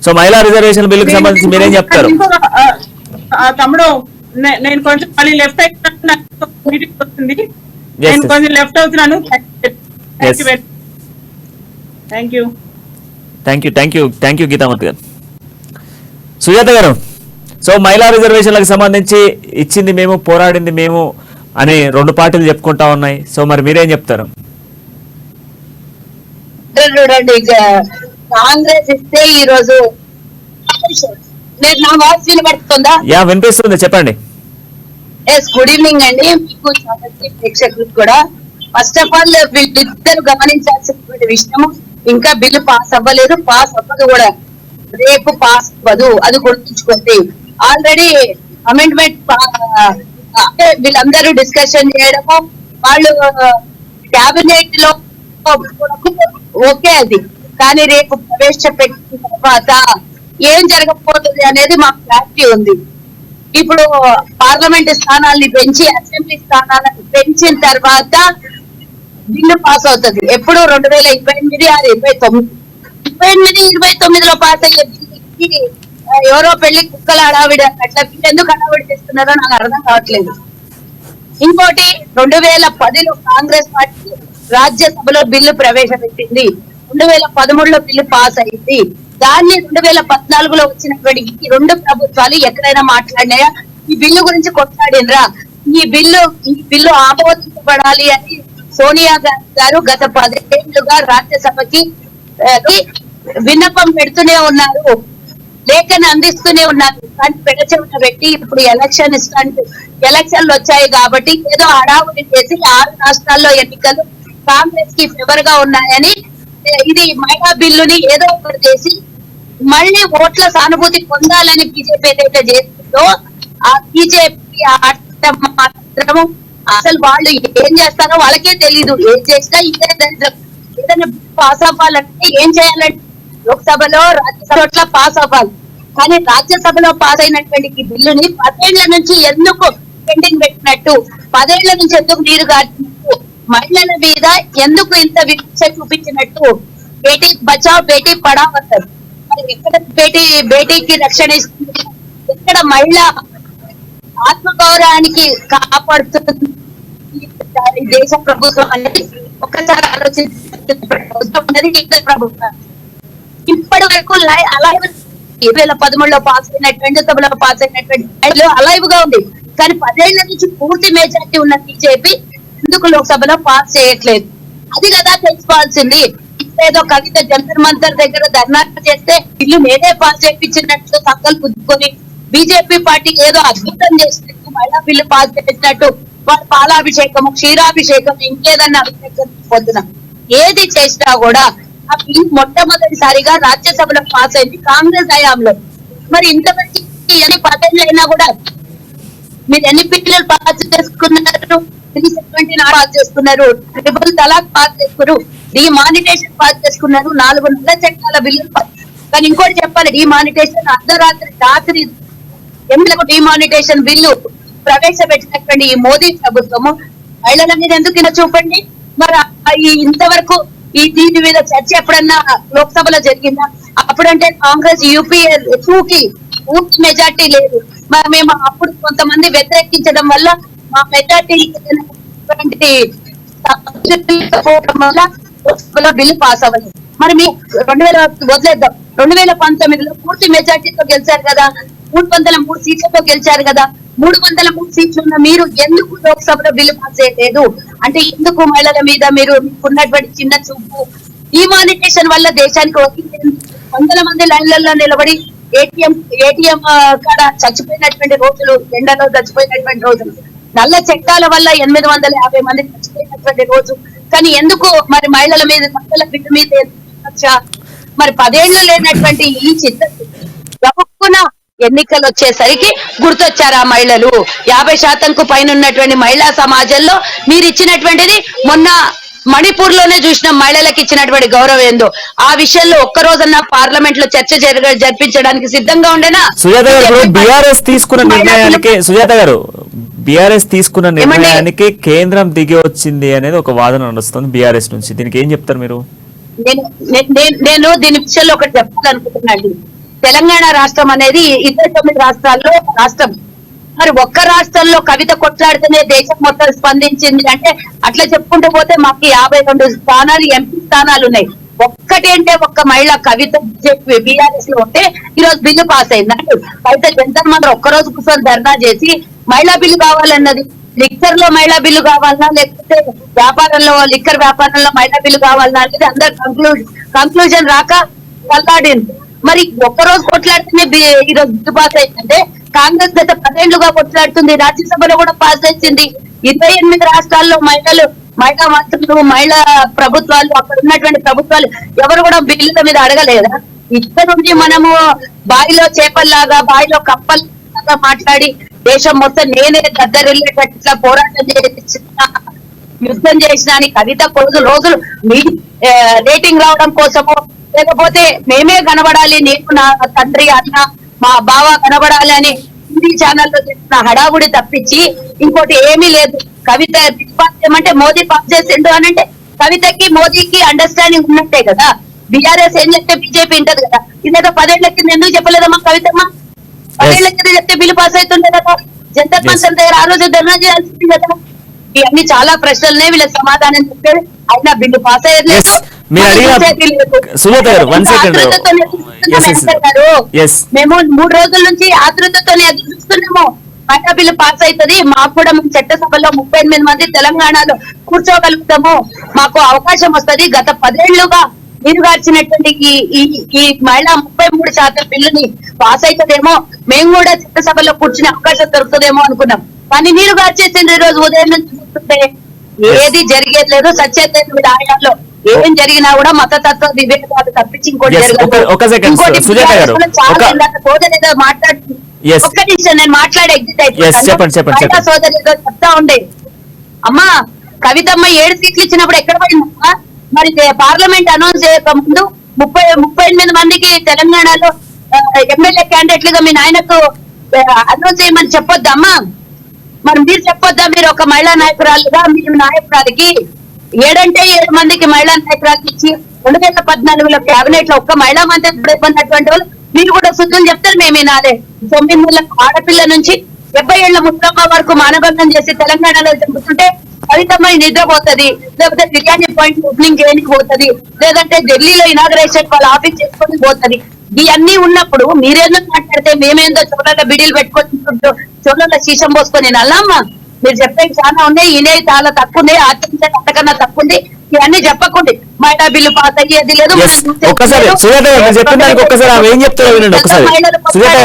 So మహిళా reservation బిల్లుకి సంబంధించి మీరేం చెప్తారు? తమ్ముడు నేను కొంచెం మళ్ళీ లెఫ్ట్ మీటింగ్ వస్తుంది, నేను కొంచెం లెఫ్ట్ అవుతున్నాను. థ్యాంక్ యూ గీతామూర్తి గారు. సుజాత గారు, సో మహిళా రిజర్వేషన్లకు సంబంధించి ఇచ్చింది మేము, పోరాడింది మేము అని రెండు పార్టీలు చెప్పుకుంటా ఉన్నాయి. సో మరి మీరేం చెప్తారు? చూడండి, కాంగ్రెస్ ఇస్తే ఈ రోజు నా వాయిస్ వినబడుతుందా? యా, వినిపిస్తుంది, చెప్పండి. గుడ్ ఈవినింగ్ అండి మీకు, ప్రేక్షకులకు కూడా. ఫస్ట్ ఆఫ్ ఆల్ వీళ్ళిద్దరు గమనించాల్సినటువంటి విషయం, ఇంకా బిల్లు పాస్ అవ్వలేదు, పాస్ అవ్వదు కూడా, రేపు పాస్ అవ్వదు, అది గుర్తుంచుకోండి. ఆల్రెడీ అమెండ్మెంట్ వీళ్ళందరూ డిస్కషన్ చేయడము, వాళ్ళు క్యాబినెట్ లో ఓకే అది, కానీ రేపు ప్రవేశపెట్టిన తర్వాత ఏం జరగబోతుంది అనేది మాకు క్లారిటీ ఉంది. ఇప్పుడు పార్లమెంట్ స్థానాల్ని పెంచి అసెంబ్లీ స్థానాలను పెంచిన తర్వాత బిల్లు పాస్ అవుతుంది. ఎప్పుడు 2028 ఆ 29లో పాస్ అయ్యే బిల్లుకి ఎవరో పెళ్లి కుక్కల హడావిడి అట్లా ఎందుకు హడావిడి చేస్తున్నారో నాకు అర్థం కావట్లేదు. ఇంకోటి, 2010లో కాంగ్రెస్ పార్టీ రాజ్యసభలో బిల్లు ప్రవేశపెట్టింది, 2013లో బిల్లు పాస్ అయింది. దాన్ని 2014లో వచ్చినటువంటి ఈ రెండు ప్రభుత్వాలు ఎక్కడైనా మాట్లాడినాయా? ఈ బిల్లు గురించి కొట్లాడినరా? ఈ బిల్లు ఆమోదించబడాలి అని సోనియా గాంధీ గారు గత 10 ఏళ్లుగా రాజ్యసభకి విన్నపం పెడుతూనే ఉన్నారు, లేఖను అందిస్తూనే ఉన్నారు. కానీ పెడచెవిన పెట్టి ఇప్పుడు ఎలక్షన్లు వచ్చాయి కాబట్టి ఏదో హడావుడి చేసి 6 రాష్ట్రాల్లో ఎన్నికలు కాంగ్రెస్ కి ఫేవర్ గా ఉన్నాయని ఇది మహిళా బిల్లుని ఏదో ఒకటి చేసి మళ్ళీ ఓట్ల సానుభూతి పొందాలని బీజేపీ ఏదైతే చేస్తుందో ఆ బీజేపీ ఆట మాత్రము అసలు వాళ్ళు ఏం చేస్తారో వాళ్ళకే తెలీదు. ఏం చేసినా ఏదైనా పాస్ అవ్వాలంటే ఏం చేయాలంటే లోక్సభలో రాజ్యసభలో పాస్ అవ్వాలి. కానీ రాజ్యసభలో పాస్ అయినటువంటి ఈ బిల్లుని 10 ఏళ్ల నుంచి ఎందుకు పెండింగ్ పెట్టినట్టు, 10 ఏళ్ల నుంచి ఎందుకు నీరు గారినట్టు, మహిళల మీద ఎందుకు ఇంత వివక్ష చూపించినట్టు? బేటీ బచావ్ బేటీ పడావ్ అంటారు, ఎక్కడ బేటీకి రక్షణ ఇస్తుంది, ఎక్కడ మహిళ ఆత్మగౌరవానికి కాపాడుతుంది దేశ ప్రభుత్వం అనేది ఒక్కసారి ఆలోచించి ప్రభుత్వం ఇప్పటి వరకు అలాగే 2013లో పాస్ అయినటువంటి సభలో పాస్ అయినటువంటి అలైవ్ గా ఉంది. కానీ 10 ఏళ్ల నుంచి పూర్తి మెజార్టీ ఉన్న బీజేపీ ఎందుకు లోక్సభలో పాస్ చేయట్లేదు? అది కదా తెలుసుకోవాల్సింది. ఏదో కవిత జంతర్ మంతర్ దగ్గర ధర్నా చేస్తే ఇల్లు నేనే పాస్ చేయించినట్లు సంకల్పించుకొని బీజేపీ పార్టీకి ఏదో అద్భుతం చేసినట్టు, మహిళా బిల్లు పాస్ చేసినట్టు వాళ్ళ పాలాభిషేకము, క్షీరాభిషేకం, ఇంకేదన్నా అభిషేకం పొద్దున ఏది చేసినా కూడా ఆ బిల్లు మొట్టమొదటిసారిగా రాజ్యసభలో పాస్ అయింది కాంగ్రెస్ హయాంలో. మరి ఇంతవరకు ఎన్ని 10 ఏళ్ళు అయినా కూడా మీరు ఎన్ని బిల్లులు పాస్ చేసుకున్నారు? 370 పాస్ చేసుకున్నారు, ట్రిపుల్ తలాక్ పాస్ చేసుకున్నారు, డిమానిటేషన్ పాస్ చేసుకున్నారు, 4 నల్ల చట్టాల బిల్లులు. కానీ ఇంకోటి చెప్పాలి, డిమానిటేషన్ రాత్రి ఎమ్మెల్యేలకు డిమానిటేషన్ బిల్లు ప్రవేశపెట్టినటువంటి ఈ మోదీ ప్రభుత్వము మహిళల మీద ఎందుకు చూపండి. మరి ఇంతవరకు దీని మీద చర్చ ఎప్పుడన్నా లోక్సభలో జరిగిందా? అప్పుడంటే కాంగ్రెస్ యూపీఏ 2కి పూర్తి మెజార్టీ లేదు. మరి మేము అప్పుడు కొంతమంది వ్యతిరేకించడం వల్ల మా మెజార్టీ వల్ల బిల్లు పాస్ అవ్వలేదు. మరి మీ 2000 వదిలేద్దాం, 2019లో పూర్తి మెజార్టీతో గెలిచారు కదా, 303 సీట్లతో గెలిచారు కదా. 303 సీట్లు ఉన్న మీరు ఎందుకు లోక్సభలో బిల్లు పాస్ చేయలేదు? అంటే ఎందుకు మహిళల మీద మీరు ఉన్నటువంటి చిన్న చూపు? డిమానిటేషన్ వల్ల దేశానికి 100 మంది లైన్లలో నిలబడి ఏటీఎం కాడ చచ్చిపోయినటువంటి రోజులు, ఎండలో చచ్చిపోయినటువంటి రోజులు, నల్ల చట్టాల వల్ల 850 మంది చచ్చిపోయినటువంటి రోజు. కానీ ఎందుకు మరి మహిళల మీద, మహిళల బిడ్డ మీద మరి 10 ఏళ్ళు లేనటువంటి ఈ చిత్ర ఎన్నికలు వచ్చేసరికి గుర్తొచ్చారు ఆ మహిళలు. 50% పైన ఉన్నటువంటి మహిళా సమాజంలో మీరు ఇచ్చినటువంటిది మొన్న మణిపూర్ లోనే చూసిన మహిళలకు ఇచ్చినటువంటి గౌరవం ఏందో ఆ విషయంలో ఒక్కరోజన్నా పార్లమెంట్ లో చర్చ జరిపించడానికి సిద్ధంగా ఉండేనా? సుజాత గారు, బీఆర్ఎస్ తీసుకున్న నిర్ణయానికి కేంద్రం దిగి వచ్చింది అనేది ఒక వాదన నడుస్తుంది బీఆర్ఎస్ నుంచి. దీనికి ఏం చెప్తారు మీరు? నేను దీని విషయంలో ఒకటి చెప్పాలనుకుంటున్నాను. తెలంగాణ రాష్ట్రం అనేది 29 రాష్ట్రాల్లో రాష్ట్రం. మరి ఒక్క రాష్ట్రంలో కవిత కొట్లాడితేనే దేశం మొత్తం స్పందించింది అంటే అట్లా చెప్పుకుంటూ పోతే మాకు 52 స్థానాలు ఎంపీ స్థానాలు ఉన్నాయి. ఒక్కటేంటే ఒక్క మహిళ కవిత బీఆర్ఎస్ లో ఉంటే ఈ రోజు బిల్లు పాస్ అయింది అంటే అయితే జంతర్ మంత్రం ఒక్కరోజు కూర్చొని ధర్నా చేసి మహిళా బిల్లు కావాలన్నది. లిక్కర్ లో మహిళా బిల్లు కావాలన్నా లేకపోతే వ్యాపారంలో లిక్కర్ వ్యాపారంలో మహిళా బిల్లు కావాలన్నా అనేది అందరు కంక్లూజన్ రాక కొట్లాడింది. మరి ఒక్కరోజు కొట్లాడితేనే ఈ రోజు బిల్లు పాస్ అయిందంటే కాంగ్రెస్ గత 10 ఏళ్లుగా కొట్లాడుతుంది. రాజ్యసభలో కూడా పాస్ చేసింది. 28 రాష్ట్రాల్లో మహిళా మంత్రులు మహిళా ప్రభుత్వాలు అక్కడ ఉన్నటువంటి ప్రభుత్వాలు ఎవరు కూడా బిల్లుల మీద అడగలేదా? ఇక్కడ నుంచి మనము బావిలో చేపల్లాగా బావిలో కప్పల్లాగా మాట్లాడి దేశం మొత్తం నేనే దద్దరిల్లేటట్లా పోరాటం చేసిన యుద్ధం చేసిన అని కవిత రోజులు మీ రేటింగ్ రావడం కోసము లేకపోతే మేమే కనబడాలి నేను నా తండ్రి అన్న మా బావ కనబడాలి అని హిందీ ఛానల్లో చేసిన హడావుడి తప్పించి ఇంకోటి ఏమీ లేదు. కవిత ఏమంటే మోదీ పాస్ చేసిండు అని అంటే కవితకి మోదీకి అండర్స్టాండింగ్ ఉన్నట్టే కదా. బీఆర్ఎస్ ఏం చెప్తే బీజేపీ ఉంటది కదా. ఇదేదో 10 ఏళ్ల కింద ఎందుకు చెప్పలేదమ్మా కవితమ్మ? 10 ఏళ్ల కింద చెప్తే బిల్లు పాస్ అవుతుండే కదా. జంతర్ మంతర్ దగ్గర ఆ రోజు ధర్నా చేయాల్సింది కదా. ఇవన్నీ చాలా ప్రశ్నలనే వీళ్ళకి సమాధానం చెప్పారు. అయినా బిల్లు పాస్ అయ్యలేదు. మేము 3 రోజుల నుంచి ఆతృతతోనే ఎదురు చూస్తున్నాము. మహిళా బిల్లు పాస్ అవుతుంది, మాకు కూడా మేము చట్టసభలో 38 మంది తెలంగాణలో కూర్చోగలుగుతాము, మాకు అవకాశం వస్తుంది. గత 10 ఏళ్లుగా మీరు గార్చినటువంటి ఈ మహిళా 33% బిల్లుని పాస్ అవుతుందేమో, మేము కూడా చట్టసభలో కూర్చునే అవకాశం దొరుకుతుందేమో అనుకున్నాం. కానీ మీరు గార్చేసింది ఈ రోజు ఉదయం నుంచి చూస్తుంటే ఏది జరిగేది లేదు, సచ్చేది లేదు. మీరు ఆయాల్లో ఏం జరిగినా కూడా మతతత్వ వివేకాలు తప్పించి ఇంకోటి మాట్లాడుతుంది. ఒక్క నిమిషం నేను మాట్లాడే ఎగ్జిట్ అయిపోయింది. సోదరి చెప్తా ఉండే అమ్మా కవితమ్మ 7 సీట్లు ఇచ్చినప్పుడు ఎక్కడ పోయిందమ్మా? మరి పార్లమెంట్ అనౌన్స్ చేయక ముందు 38 మందికి తెలంగాణలో ఎమ్మెల్యే క్యాండిడేట్లుగా మీ నాయనకు అనౌన్స్ చేయమని చెప్పొద్దమ్మా? మరి మీరు చెప్పొద్దా? మీరు ఒక మహిళా నాయకురాలుగా మీరు నాయకురాలికి 7 మందికి మహిళా నాయకురాలు ఇచ్చి 2014లో కేబినెట్ లో ఒక్క మహిళా మంత్రి ఇబ్బందినటువంటి వాళ్ళు మీరు కూడా శుద్ధం చెప్తారు. మేమే నాదే 9 ఏళ్ల ఆడపిల్ల నుంచి 70 ఏళ్ల ముసలమ్మ వరకు మానభంగం చేసి తెలంగాణలో చంపుతుంటే కవితమ్మ నిద్రపోతుంది, లేకపోతే బిర్యానీ పాయింట్ ఓపెనింగ్ చేయడానికి పోతుంది, లేదంటే ఢిల్లీలో ఇనాగరేషన్ వాళ్ళ ఆఫీస్ చేసుకొని పోతుంది. ఇవన్నీ ఉన్నప్పుడు మీరేందో మాట్లాడితే మేమేందో చోట్ల బిడీలు పెట్టుకొని చోట్ల శీషం పోసుకొని నల్లమ్మ మీరు చెప్పేది చాలా ఉన్నాయి, ఈయనే చాలా తక్కువ ఉన్నాయి, ఆచరించే అంతకన్నా తక్కువ ఉంది. ఇవన్నీ చెప్పకండి. మహిళా బిల్లు పాస్ అయ్యేది లేదు. ఒక్కసారి సుజాత గారు చెప్పిన దానికి ఒక్కసారి ఏం చెప్తారో వినండి. ఒకసారి సుజాత గారు